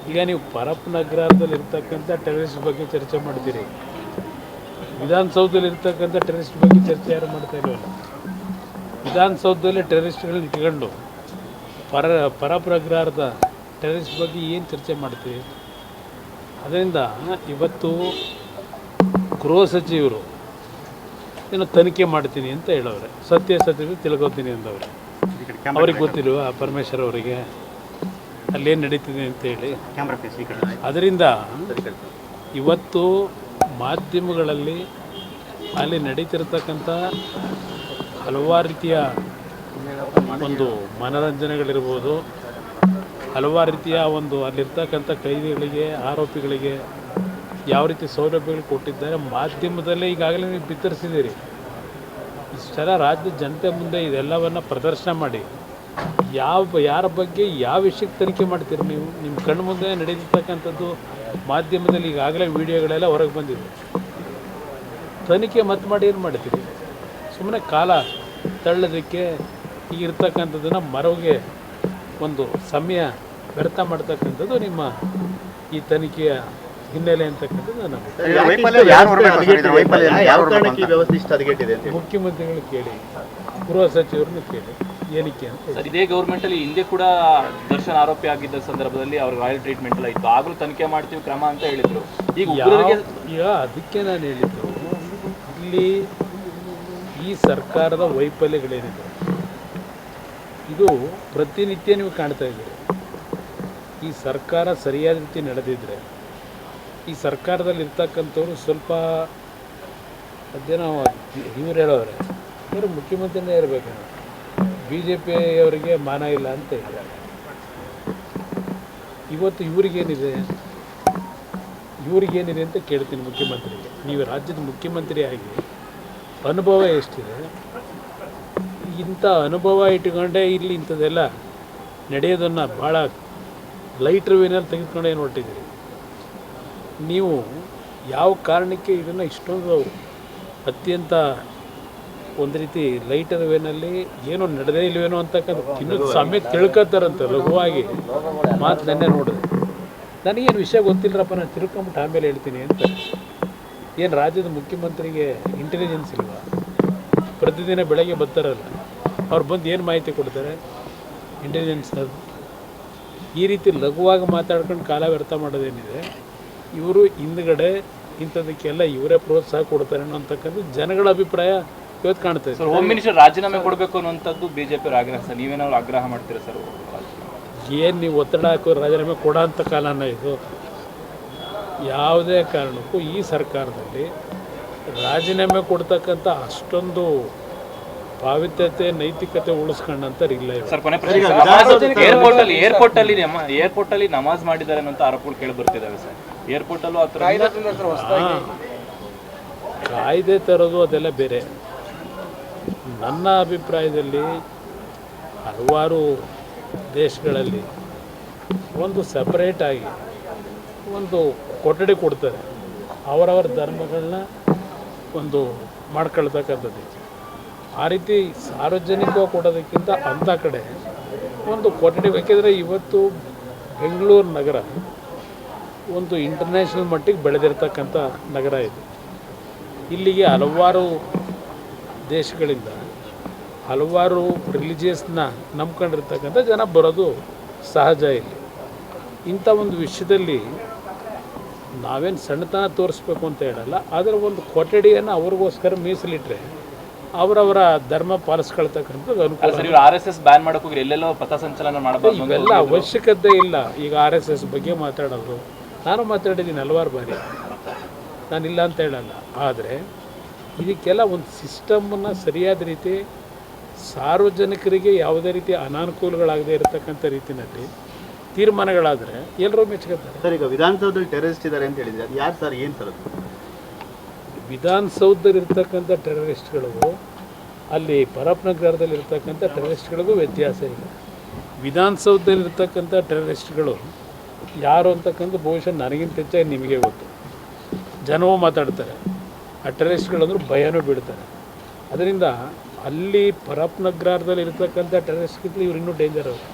ಈಗ ನೀವು ಪರಪ್ ನಗರದಲ್ಲಿ ಇರ್ತಕ್ಕಂಥ ಟೆರರಿಸ್ಟ್ ಬಗ್ಗೆ ಚರ್ಚೆ ಮಾಡ್ತೀರಿ, ವಿಧಾನಸೌಧದಲ್ಲಿ ಇರ್ತಕ್ಕಂಥ ಟೆರರಿಸ್ಟ್ ಬಗ್ಗೆ ಚರ್ಚೆ ಯಾರು ಮಾಡ್ತಾ ಇಲ್ವಲ್ಲ. ವಿಧಾನಸೌಧದಲ್ಲಿ ಟೆರರಿಸ್ಟ್ಗಳನ್ನ ಇಟ್ಕೊಂಡು ಪರಪ್ ನಗರದ ಟೆರರಿಸ್ಟ್ ಬಗ್ಗೆ ಏನು ಚರ್ಚೆ ಮಾಡ್ತೀವಿ? ಅದರಿಂದ ಇವತ್ತು ಗೃಹ ಸಚಿವರು ಏನೋ ತನಿಖೆ ಮಾಡ್ತೀನಿ ಅಂತ ಹೇಳವ್ರೆ, ಸತ್ಯಾಸತ್ಯತೆ ತಿಳ್ಕೊತೀನಿ ಅಂದವ್ರೆ. ಅವ್ರಿಗೆ ಗೊತ್ತಿಲ್ವ ಪರಮೇಶ್ವರ್ ಅವರಿಗೆ ಅಲ್ಲೇನು ನಡೀತಿದೆ ಅಂತೇಳಿ? ಅದರಿಂದ ಇವತ್ತು ಮಾಧ್ಯಮಗಳಲ್ಲಿ ಅಲ್ಲಿ ನಡೀತಿರ್ತಕ್ಕಂಥ ಹಲವಾರು ರೀತಿಯ ಒಂದು ಮನೋರಂಜನೆಗಳಿರ್ಬೋದು, ಹಲವಾರು ರೀತಿಯ ಒಂದು ಅಲ್ಲಿರ್ತಕ್ಕಂಥ ಕೈದಿಗಳಿಗೆ, ಆರೋಪಿಗಳಿಗೆ ಯಾವ ರೀತಿ ಸೌಲಭ್ಯಗಳು ಕೊಟ್ಟಿದ್ದಾರೆ ಮಾಧ್ಯಮದಲ್ಲೇ ಈಗಾಗಲೇ ನೀವು ಬಿತ್ತರಿಸಿದ್ದೀರಿ. ಇಷ್ಟೆಲ್ಲ ರಾಜ್ಯದ ಜನತೆ ಮುಂದೆ ಇದೆಲ್ಲವನ್ನು ಪ್ರದರ್ಶನ ಮಾಡಿ ಯಾರ ಬಗ್ಗೆ ಯಾವ ವಿಷಯಕ್ಕೆ ತನಿಖೆ ಮಾಡ್ತೀರಿ ನೀವು? ನಿಮ್ಮ ಕಣ್ಣು ಮುಂದೆ ನಡೀತಿರ್ತಕ್ಕಂಥದ್ದು ಮಾಧ್ಯಮದಲ್ಲಿ ಈಗಾಗಲೇ ವಿಡಿಯೋಗಳೆಲ್ಲ ಹೊರಗೆ ಬಂದಿದೆ. ತನಿಖೆ ಮತ್ತೆ ಮಾಡಿ ಏನು ಮಾಡ್ತೀರಿ? ಸುಮ್ಮನೆ ಕಾಲ ತಳ್ಳೋದಕ್ಕೆ ಈಗಿರ್ತಕ್ಕಂಥದ್ದನ್ನು ಮರವಿಗೆ ಒಂದು ಸಮಯ ವ್ಯರ್ಥ ಮಾಡ್ತಕ್ಕಂಥದ್ದು ನಿಮ್ಮ ಈ ತನಿಖೆಯ ಹಿನ್ನೆಲೆ ಅಂತಕ್ಕಂಥದ್ದು ಮುಖ್ಯಮಂತ್ರಿಗಳು ಕೇಳಿ, ಗೃಹ ಸಚಿವರನ್ನು ಕೇಳಿ ಏನಕ್ಕೆ ಅಂತ. ಸರ್, ಇದೇ ಗೌರ್ಮೆಂಟಲ್ಲಿ ಹಿಂದೆ ಕೂಡ ದರ್ಶನ್ ಆರೋಪಿ ಆಗಿದ್ದ ಸಂದರ್ಭದಲ್ಲಿ ಅವ್ರ ರಾಯಲ್ ಟ್ರೀಟ್ಮೆಂಟ್ ಎಲ್ಲ ಇತ್ತು, ಆಗಲೂ ತನಿಖೆ ಮಾಡ್ತೀವಿ ಕ್ರಮ ಅಂತ ಹೇಳಿದ್ರು. ಈಗ ಅದಕ್ಕೆ ನಾನು ಹೇಳಿದ್ದು, ಇಲ್ಲಿ ಈ ಸರ್ಕಾರದ ವೈಫಲ್ಯಗಳೇನಿದೆ ಇದು ಪ್ರತಿನಿತ್ಯ ನೀವು ಕಾಣ್ತಾ ಇದ್ದೀರಿ. ಈ ಸರ್ಕಾರ ಸರಿಯಾದ ರೀತಿ ನಡೆದಿದ್ದರೆ ಈ ಸರ್ಕಾರದಲ್ಲಿ ಇರ್ತಕ್ಕಂಥವ್ರು ಸ್ವಲ್ಪ ಅದೇನೋ ಇವ್ರು ಹೇಳೋರೆ, ಇವರು ಮುಖ್ಯಮಂತ್ರಿನೇ ಇರಬೇಕು, BJP ಅವರಿಗೆ ಮಾನ ಇಲ್ಲ ಅಂತ ಹೇಳಿದ್ದಾರೆ. ಇವತ್ತು ಇವ್ರಿಗೇನಿದೆ ಅಂತ ಕೇಳ್ತೀನಿ ಮುಖ್ಯಮಂತ್ರಿಗೆ. ನೀವು ರಾಜ್ಯದ ಮುಖ್ಯಮಂತ್ರಿ ಆಗಿ ಅನುಭವ ಎಷ್ಟಿದೆ? ಇಂಥ ಅನುಭವ ಇಟ್ಕೊಂಡೇ ಇಲ್ಲಿ ಇಂಥದ್ದೆಲ್ಲ ನಡೆಯೋದನ್ನು ಭಾಳ ಲೈಟ್ರ್ ವೇನಲ್ಲಿ ತೆಗೆದುಕೊಂಡು ಏನು ಹೊರಟಿದ್ದೀರಿ ನೀವು? ಯಾವ ಕಾರಣಕ್ಕೆ ಇದನ್ನು ಇಷ್ಟೊಂದು ಅತ್ಯಂತ ಒಂದು ರೀತಿ ಲೈಟರ್ ವೇನಲ್ಲಿ ಏನೋ ನಡೆದೇ ಇಲ್ವೇನೋ ಅಂತಕ್ಕಂಥ ಇನ್ನೂ ಸಮಯ ತಿಳ್ಕೊತಾರಂತೆ ಲಘುವಾಗಿ ಮಾತು ನೆನ್ನೆ ನೋಡಿದೆ. ನನಗೇನು ವಿಷಯ ಗೊತ್ತಿಲ್ಲರಪ್ಪ, ನಾನು ತಿಳ್ಕೊಂಬಿಟ್ಟು ಆಮೇಲೆ ಹೇಳ್ತೀನಿ ಅಂತ. ಏನು ರಾಜ್ಯದ ಮುಖ್ಯಮಂತ್ರಿಗೆ ಇಂಟೆಲಿಜೆನ್ಸ್ ಇಲ್ವಾ? ಪ್ರತಿದಿನ ಬೆಳಗ್ಗೆ ಬರ್ತಾರಲ್ಲ, ಅವ್ರು ಬಂದು ಏನು ಮಾಹಿತಿ ಕೊಡ್ತಾರೆ? ಇಂಟೆಲಿಜೆನ್ಸ್ ಅದು ಈ ರೀತಿ ಲಘುವಾಗಿ ಮಾತಾಡ್ಕೊಂಡು ಕಾಲ ವ್ಯರ್ಥ ಮಾಡೋದೇನಿದೆ, ಇವರು ಹಿಂದ್ಗಡೆ ಇಂಥದಕ್ಕೆಲ್ಲ ಇವರೇ ಪ್ರೋತ್ಸಾಹ ಕೊಡ್ತಾರೆ ಅನ್ನೋಂಥಕ್ಕಂಥ ಜನಗಳ ಅಭಿಪ್ರಾಯ ಇವತ್ತು ಕಾಣ್ತದೆ. ಸರ್, ಹೋಮ್ ಮಿನಿಸ್ಟರ್ ರಾಜೀನಾಮೆ ಕೊಡಬೇಕು ಅನ್ನುವಂಥದ್ದು BJP ಆಗ್ರಹ ಸರ್, ನೀವೇನಾದ್ರು ಆಗ್ರಹ ಮಾಡ್ತೀರಾ ಸರ್? ಏನು ನೀವು ಒತ್ತಡ ಹಾಕೋ ರಾಜೀನಾಮೆ ಕೊಡೋ ಅಂಥ ಕಾಲನ ಇದು? ಯಾವುದೇ ಕಾರಣಕ್ಕೂ ಈ ಸರ್ಕಾರದಲ್ಲಿ ರಾಜೀನಾಮೆ ಕೊಡ್ತಕ್ಕಂಥ ಅಷ್ಟೊಂದು ಪಾವಿತ್ರ್ಯತೆ ನೈತಿಕತೆ ಉಳಿಸ್ಕೊಂಡಂಥವ್ರು ಇಲ್ಲ. ಸರ್, ಏರ್ಪೋರ್ಟಲ್ಲಿ ನಮಾಜ್ ಮಾಡಿದ್ದಾರೆ ಅನ್ನೋ ಆರೋಪಗಳು ಕೇಳಿ ಬರ್ತಿದ್ದಾವೆ ಸರ್. ಏರ್ಪೋರ್ಟಲ್ಲೂ ಆ ಥರ ಕಾಯ್ದೆ ತರೋದು ಅದೆಲ್ಲ ಬೇರೆ. ನನ್ನ ಅಭಿಪ್ರಾಯದಲ್ಲಿ ಹಲವಾರು ದೇಶಗಳಲ್ಲಿ ಒಂದು ಸಪ್ರೇಟಾಗಿ ಒಂದು ಕೊಠಡಿ ಕೊಡ್ತಾರೆ, ಅವರವರ ಧರ್ಮಗಳನ್ನ ಒಂದು ಮಾಡ್ಕೊಳ್ತಕ್ಕಂಥದ್ದು. ಆ ರೀತಿ ಸಾರ್ವಜನಿಕವಾಗಿ ಕೊಡೋದಕ್ಕಿಂತ ಅಂಥ ಕಡೆ ಒಂದು ಕೊಠಡಿ ಬೇಕಿದ್ರೆ ಇವತ್ತು ಬೆಂಗಳೂರು ನಗರ ಒಂದು ಇಂಟರ್ನ್ಯಾಷನಲ್ ಮಟ್ಟಿಗೆ ಬೆಳೆದಿರ್ತಕ್ಕಂಥ ನಗರ ಇದು. ಇಲ್ಲಿಗೆ ಹಲವಾರು ದೇಶಗಳಿಂದ ಹಲವಾರು ರಿಲಿಜಿಯಸ್ನ ನಂಬ್ಕೊಂಡಿರ್ತಕ್ಕಂಥ ಜನ ಬರೋದು ಸಹಜ. ಇಲ್ಲಿ ಇಂಥ ಒಂದು ವಿಷಯದಲ್ಲಿ ನಾವೇನು ಸಣ್ಣತನ ತೋರಿಸ್ಬೇಕು ಅಂತ ಹೇಳಲ್ಲ, ಆದರೆ ಒಂದು ಕೊಠಡಿಯನ್ನು ಅವ್ರಿಗೋಸ್ಕರ ಮೀಸಲಿಟ್ಟರೆ ಅವರವರ ಧರ್ಮ ಪಾಲಿಸ್ಕೊಳ್ತಕ್ಕಂಥದ್ದು ಅನುಕೂಲ. RSS ಬ್ಯಾನ್ ಮಾಡೋಕೆ ಹೋಗಿ ಎಲ್ಲೆಲ್ಲೋ ಪಥಸಂಚಲನ ಮಾಡಬಹುದು, ಇವೆಲ್ಲ ಅವಶ್ಯಕತೆ ಇಲ್ಲ. ಈಗ RSS ಬಗ್ಗೆ ಮಾತಾಡೋದು ನಾನು ಮಾತಾಡಿದ್ದೀನಿ ಹಲವಾರು ಬಾರಿ, ನಾನಿಲ್ಲ ಅಂತ ಹೇಳಲ್ಲ. ಆದರೆ ಇದಕ್ಕೆಲ್ಲ ಒಂದು ಸಿಸ್ಟಮನ್ನು ಸರಿಯಾದ ರೀತಿ ಸಾರ್ವಜನಿಕರಿಗೆ ಯಾವುದೇ ರೀತಿ ಅನಾನುಕೂಲಗಳಾಗದೇ ಇರತಕ್ಕಂಥ ರೀತಿಯಲ್ಲಿ ತೀರ್ಮಾನಗಳಾದರೆ ಎಲ್ಲರೂ ಮೆಚ್ಕೋತಾರೆ. ಸರ್, ಈಗ ವಿಧಾನಸೌಧದಲ್ಲಿ ಟೆರರಿಸ್ಟ್ ಇದ್ದಾರೆ ಅಂತ ಹೇಳಿದ್ರೆ ಅದು ಯಾರು ಸರ್? ಏನು ಸರ್ ಅದು? ವಿಧಾನಸೌಧದಲ್ಲಿರ್ತಕ್ಕಂಥ ಟೆರರಿಸ್ಟ್ಗಳಿಗೂ ಅಲ್ಲಿ ಪರಪ್ ನಗರದಲ್ಲಿರ್ತಕ್ಕಂಥ ಟೆರರಿಸ್ಟ್ಗಳಿಗೂ ವ್ಯತ್ಯಾಸ ಇಲ್ಲ. ವಿಧಾನಸೌಧದಲ್ಲಿರ್ತಕ್ಕಂಥ ಟೆರರಿಸ್ಟ್ಗಳು ಯಾರು ಅಂತಕ್ಕಂಥ ಬಹುಶಃ ನನಗಿಂತ ಹೆಚ್ಚಾಗಿ ನಿಮಗೆ ಗೊತ್ತು. ಜನವೂ ಮಾತಾಡ್ತಾರೆ, ಆ ಟೆರರಿಸ್ಟ್ಗಳಂದ್ರೂ ಭಯನೂ ಬೀಳ್ತಾರೆ. ಅದರಿಂದ ಅಲ್ಲಿ ಪರಪ್ ನಗರದಲ್ಲಿ ಇರ್ತಕ್ಕಂಥ ಟೆರರಿಸ್ಟ್ಗಿಂತ ಇವ್ರು ಇನ್ನೂ ಡೇಂಜರ್ ಅವರು.